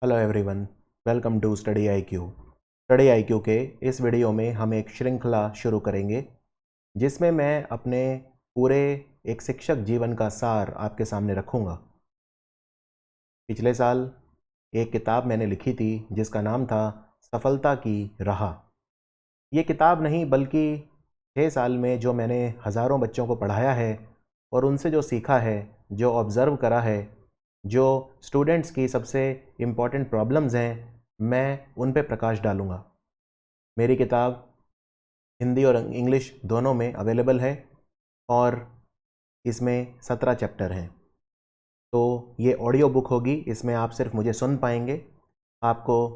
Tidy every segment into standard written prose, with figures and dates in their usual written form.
Hello everyone, welcome to study IQ. Study IQ के इस video में हम एक श्रृंखला शुरू करेंगे जिसमें मैं अपने पूरे एक शिक्षक जीवन का सार आपके सामने रखूँगा। पिछले साल एक किताब मैंने लिखी थी जिसका नाम था सफलता की राह। ये किताब नहीं बल्कि 6 साल में जो मैंने हज़ारों बच्चों को पढ़ाया है और उनसे जो सीखा है, जो ऑब्ज़र्व करा है, जो स्टूडेंट्स की सबसे इम्पॉर्टेंट प्रॉब्लम्स हैं, मैं उन पे प्रकाश डालूँगा। मेरी किताब हिंदी और इंग्लिश दोनों में अवेलेबल है और इसमें 17 चैप्टर हैं। तो ये ऑडियो बुक होगी, इसमें आप सिर्फ मुझे सुन पाएंगे। आपको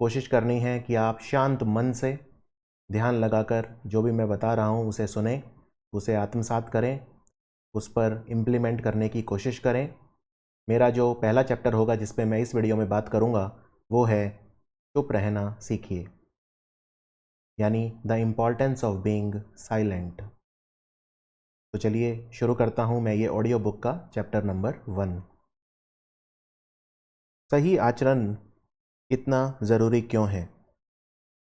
कोशिश करनी है कि आप शांत मन से ध्यान लगाकर जो भी मैं बता रहा हूँ उसे सुनें, उसे आत्मसात करें, उस पर इम्प्लीमेंट करने की कोशिश करें। मेरा जो पहला चैप्टर होगा जिस पे मैं इस वीडियो में बात करूँगा वो है चुप रहना सीखिए, यानी the importance of being silent. तो चलिए शुरू करता हूँ मैं ये ऑडियो बुक का चैप्टर नंबर 1। सही आचरण इतना ज़रूरी क्यों है?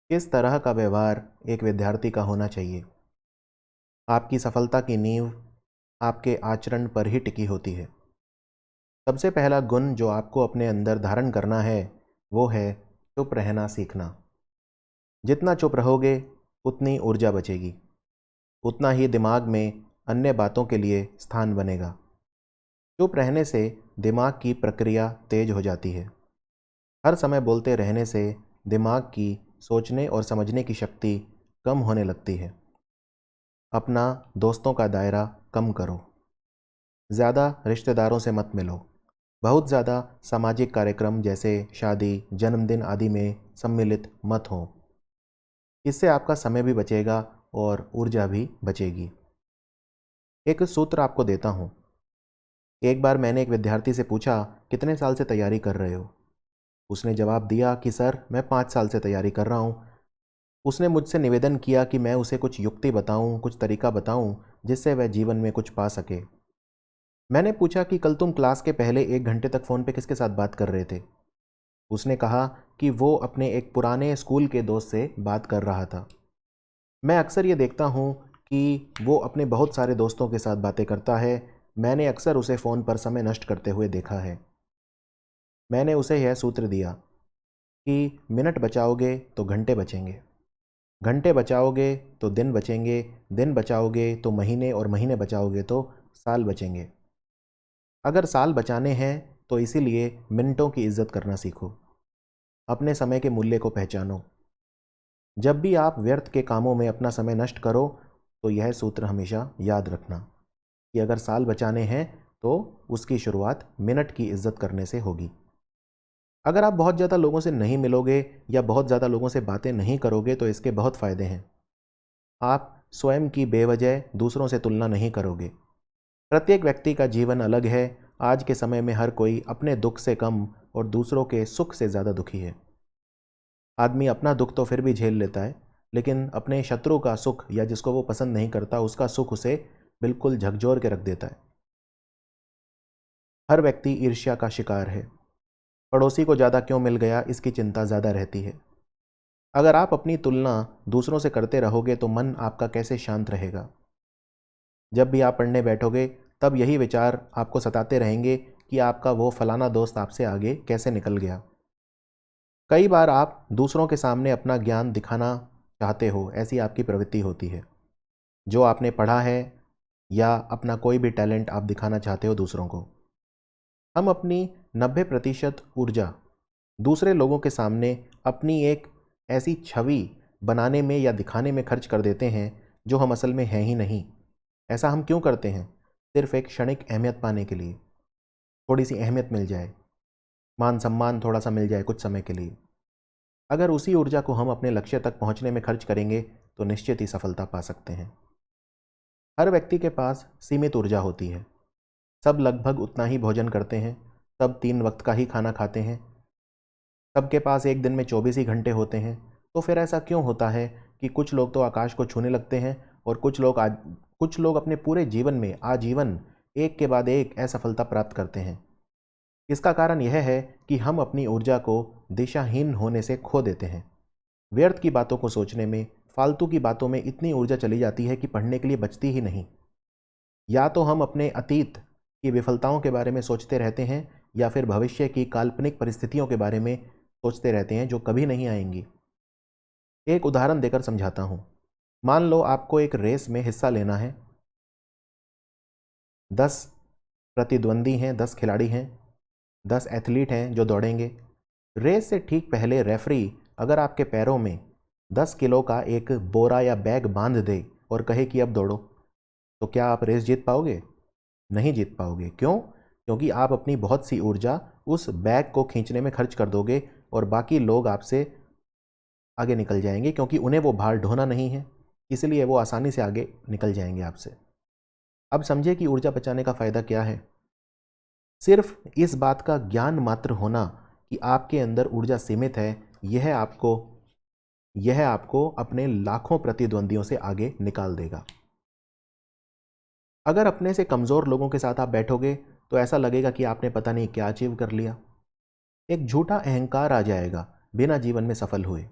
किस तरह का व्यवहार एक विद्यार्थी का होना चाहिए? आपकी सफलता की नींव आपके आचरण पर ही टिकी होती है। सबसे पहला गुण जो आपको अपने अंदर धारण करना है वो है चुप रहना सीखना। जितना चुप रहोगे उतनी ऊर्जा बचेगी, उतना ही दिमाग में अन्य बातों के लिए स्थान बनेगा। चुप रहने से दिमाग की प्रक्रिया तेज हो जाती है। हर समय बोलते रहने से दिमाग की सोचने और समझने की शक्ति कम होने लगती है। अपना दोस्तों का दायरा कम करो। ज़्यादा रिश्तेदारों से मत मिलो। बहुत ज़्यादा सामाजिक कार्यक्रम जैसे शादी, जन्मदिन आदि में सम्मिलित मत हो। इससे आपका समय भी बचेगा और ऊर्जा भी बचेगी। एक सूत्र आपको देता हूँ। एक बार मैंने एक विद्यार्थी से पूछा, कितने साल से तैयारी कर रहे हो? उसने जवाब दिया कि सर मैं 5 साल से तैयारी कर रहा हूँ। उसने मुझसे निवेदन किया कि मैं उसे कुछ युक्ति बताऊँ, कुछ तरीका बताऊँ जिससे वह जीवन में कुछ पा सके। मैंने पूछा कि कल तुम क्लास के पहले 1 घंटे तक फ़ोन पे किसके साथ बात कर रहे थे? उसने कहा कि वो अपने एक पुराने स्कूल के दोस्त से बात कर रहा था। मैं अक्सर ये देखता हूँ कि वो अपने बहुत सारे दोस्तों के साथ बातें करता है। मैंने अक्सर उसे फ़ोन पर समय नष्ट करते हुए देखा है। मैंने उसे यह सूत्र दिया कि मिनट बचाओगे तो घंटे बचेंगे, घंटे बचाओगे तो दिन बचेंगे, दिन बचाओगे तो महीने और महीने बचाओगे तो साल बचेंगे। अगर साल बचाने हैं तो इसीलिए मिनटों की इज्जत करना सीखो। अपने समय के मूल्य को पहचानो। जब भी आप व्यर्थ के कामों में अपना समय नष्ट करो तो यह सूत्र हमेशा याद रखना कि अगर साल बचाने हैं तो उसकी शुरुआत मिनट की इज्जत करने से होगी। अगर आप बहुत ज़्यादा लोगों से नहीं मिलोगे या बहुत ज़्यादा लोगों से बातें नहीं करोगे तो इसके बहुत फ़ायदे हैं। आप स्वयं की बेवजह दूसरों से तुलना नहीं करोगे। प्रत्येक व्यक्ति का जीवन अलग है। आज के समय में हर कोई अपने दुख से कम और दूसरों के सुख से ज़्यादा दुखी है। आदमी अपना दुख तो फिर भी झेल लेता है, लेकिन अपने शत्रु का सुख या जिसको वो पसंद नहीं करता उसका सुख उसे बिल्कुल झकझोर के रख देता है। हर व्यक्ति ईर्ष्या का शिकार है। पड़ोसी को ज़्यादा क्यों मिल गया इसकी चिंता ज़्यादा रहती है। अगर आप अपनी तुलना दूसरों से करते रहोगे तो मन आपका कैसे शांत रहेगा? जब भी आप पढ़ने बैठोगे तब यही विचार आपको सताते रहेंगे कि आपका वो फलाना दोस्त आपसे आगे कैसे निकल गया। कई बार आप दूसरों के सामने अपना ज्ञान दिखाना चाहते हो, ऐसी आपकी प्रवृत्ति होती है। जो आपने पढ़ा है या अपना कोई भी टैलेंट आप दिखाना चाहते हो दूसरों को। हम अपनी 90% ऊर्जा दूसरे लोगों के सामने अपनी एक ऐसी छवि बनाने में या दिखाने में खर्च कर देते हैं जो हम असल में हैं ही नहीं। ऐसा हम क्यों करते हैं? सिर्फ एक क्षणिक अहमियत पाने के लिए। थोड़ी सी अहमियत मिल जाए, मान सम्मान थोड़ा सा मिल जाए कुछ समय के लिए। अगर उसी ऊर्जा को हम अपने लक्ष्य तक पहुंचने में खर्च करेंगे तो निश्चित ही सफलता पा सकते हैं। हर व्यक्ति के पास सीमित ऊर्जा होती है। सब लगभग उतना ही भोजन करते हैं, सब 3 वक्त का ही खाना खाते हैं, सबके पास एक दिन में 24 ही घंटे होते हैं। तो फिर ऐसा क्यों होता है कि कुछ लोग तो आकाश को छूने लगते हैं और कुछ लोग अपने पूरे जीवन में आजीवन एक के बाद एक असफलता प्राप्त करते हैं? इसका कारण यह है कि हम अपनी ऊर्जा को दिशाहीन होने से खो देते हैं। व्यर्थ की बातों को सोचने में, फालतू की बातों में इतनी ऊर्जा चली जाती है कि पढ़ने के लिए बचती ही नहीं। या तो हम अपने अतीत की विफलताओं के बारे में सोचते रहते हैं या फिर भविष्य की काल्पनिक परिस्थितियों के बारे में सोचते रहते हैं जो कभी नहीं आएंगी। एक उदाहरण देकर समझाता हूँ। मान लो आपको एक रेस में हिस्सा लेना है। 10 प्रतिद्वंदी हैं, 10 खिलाड़ी हैं, 10 एथलीट हैं जो दौड़ेंगे। रेस से ठीक पहले रेफरी अगर आपके पैरों में 10 किलो का एक बोरा या बैग बांध दे और कहे कि अब दौड़ो, तो क्या आप रेस जीत पाओगे? नहीं जीत पाओगे। क्यों? क्योंकि आप अपनी बहुत सी ऊर्जा उस बैग को खींचने में खर्च कर दोगे और बाकी लोग आपसे आगे निकल जाएंगे, क्योंकि उन्हें वो भार ढोना नहीं है, इसलिए वो आसानी से आगे निकल जाएंगे आपसे। अब समझे कि ऊर्जा बचाने का फ़ायदा क्या है। सिर्फ इस बात का ज्ञान मात्र होना कि आपके अंदर ऊर्जा सीमित है, यह आपको अपने लाखों प्रतिद्वंदियों से आगे निकाल देगा। अगर अपने से कमज़ोर लोगों के साथ आप बैठोगे तो ऐसा लगेगा कि आपने पता नहीं क्या अचीव कर लिया। एक झूठा अहंकार आ जाएगा बिना जीवन में सफल हुए।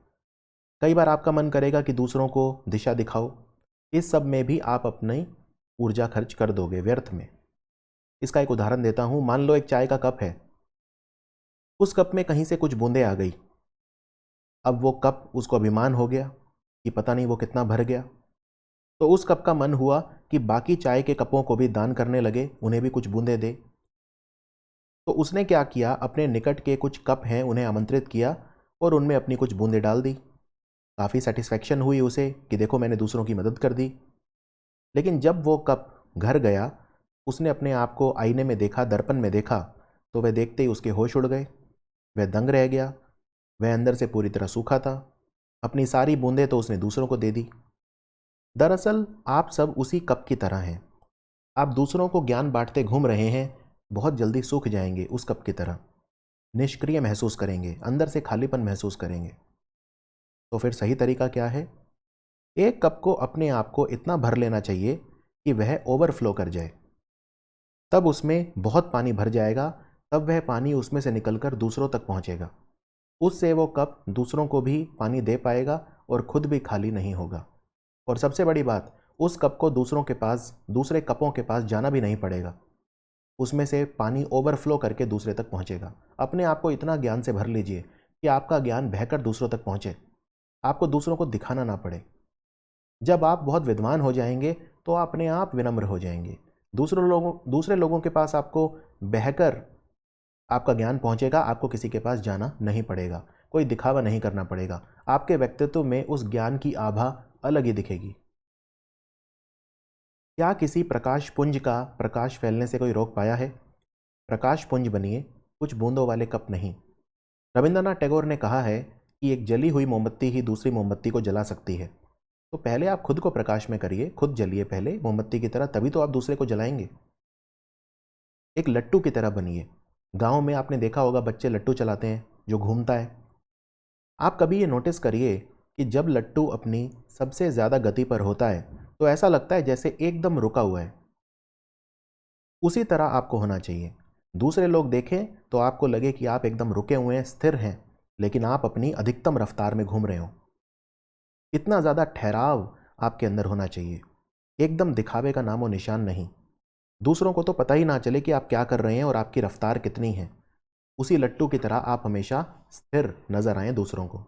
कई बार आपका मन करेगा कि दूसरों को दिशा दिखाओ। इस सब में भी आप अपनी ऊर्जा खर्च कर दोगे व्यर्थ में। इसका एक उदाहरण देता हूँ। मान लो एक चाय का कप है, उस कप में कहीं से कुछ बूंदें आ गई। अब वो कप, उसको अभिमान हो गया कि पता नहीं वो कितना भर गया। तो उस कप का मन हुआ कि बाकी चाय के कपों को भी दान करने लगे, उन्हें भी कुछ बूंदें दे। तो उसने क्या किया, अपने निकट के कुछ कप हैं उन्हें आमंत्रित किया और उनमें अपनी कुछ बूंदें डाल दी। काफ़ी सेटिस्फैक्शन हुई उसे कि देखो मैंने दूसरों की मदद कर दी। लेकिन जब वो कप घर गया, उसने अपने आप को आईने में देखा, दर्पण में देखा, तो वह देखते ही उसके होश उड़ गए। वह दंग रह गया। वह अंदर से पूरी तरह सूखा था। अपनी सारी बूंदें तो उसने दूसरों को दे दी। दरअसल आप सब उसी कप की तरह हैं। आप दूसरों को ज्ञान बांटते घूम रहे हैं, बहुत जल्दी सूख जाएंगे उस कप की तरह। निष्क्रिय महसूस करेंगे, अंदर से खालीपन महसूस करेंगे। तो फिर सही तरीका क्या है? एक कप को अपने आप को इतना भर लेना चाहिए कि वह ओवरफ्लो कर जाए। तब उसमें बहुत पानी भर जाएगा, तब वह पानी उसमें से निकलकर दूसरों तक पहुंचेगा। उससे वो कप दूसरों को भी पानी दे पाएगा और खुद भी खाली नहीं होगा। और सबसे बड़ी बात, उस कप को दूसरों के पास, दूसरे कपों के पास जाना भी नहीं पड़ेगा। उसमें से पानी ओवरफ्लो करके दूसरे तक पहुंचेगा। अपने आप को इतना ज्ञान से भर लीजिए कि आपका ज्ञान बहकर दूसरों तक पहुंचे, आपको दूसरों को दिखाना ना पड़े। जब आप बहुत विद्वान हो जाएंगे तो अपने आप विनम्र हो जाएंगे। दूसरे लोगों के पास आपको बहकर आपका ज्ञान पहुंचेगा, आपको किसी के पास जाना नहीं पड़ेगा, कोई दिखावा नहीं करना पड़ेगा। आपके व्यक्तित्व में उस ज्ञान की आभा अलग ही दिखेगी। क्या किसी प्रकाश पुंज का प्रकाश फैलने से कोई रोक पाया है? प्रकाश पुंज बनिए, कुछ बूंदों वाले कप नहीं। रविंद्रनाथ टैगोर ने कहा है कि एक जली हुई मोमबत्ती ही दूसरी मोमबत्ती को जला सकती है। तो पहले आप खुद को प्रकाश में करिए, खुद जलिए पहले मोमबत्ती की तरह, तभी तो आप दूसरे को जलाएंगे। एक लट्टू की तरह बनिए। गांव में आपने देखा होगा बच्चे लट्टू चलाते हैं जो घूमता है। आप कभी ये नोटिस करिए कि जब लट्टू अपनी सबसे ज़्यादा गति पर होता है तो ऐसा लगता है जैसे एकदम रुका हुआ है। उसी तरह आपको होना चाहिए। दूसरे लोग देखें तो आपको लगे कि आप एकदम रुके हुए हैं, स्थिर हैं, लेकिन आप अपनी अधिकतम रफ्तार में घूम रहे हो। इतना ज़्यादा ठहराव आपके अंदर होना चाहिए, एकदम दिखावे का नामो निशान नहीं। दूसरों को तो पता ही ना चले कि आप क्या कर रहे हैं और आपकी रफ्तार कितनी है। उसी लट्टू की तरह आप हमेशा स्थिर नजर आए दूसरों को।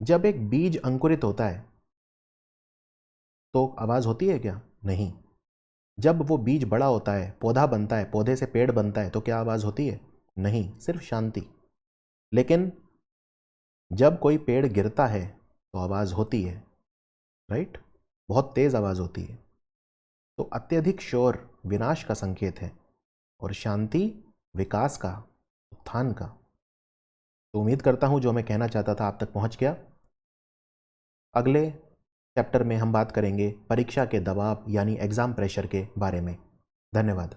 जब एक बीज अंकुरित होता है तो आवाज़ होती है क्या? नहीं। जब वो बीज बड़ा होता है, पौधा बनता है, पौधे से पेड़ बनता है, तो क्या आवाज़ होती है? नहीं, सिर्फ शांति। लेकिन जब कोई पेड़ गिरता है तो आवाज़ होती है, राइट? बहुत तेज़ आवाज़ होती है। तो अत्यधिक शोर विनाश का संकेत है और शांति विकास का, उत्थान का। तो उम्मीद करता हूँ जो मैं कहना चाहता था आप तक पहुँच गया। अगले चैप्टर में हम बात करेंगे परीक्षा के दबाव यानी एग्ज़ाम प्रेशर के बारे में। धन्यवाद।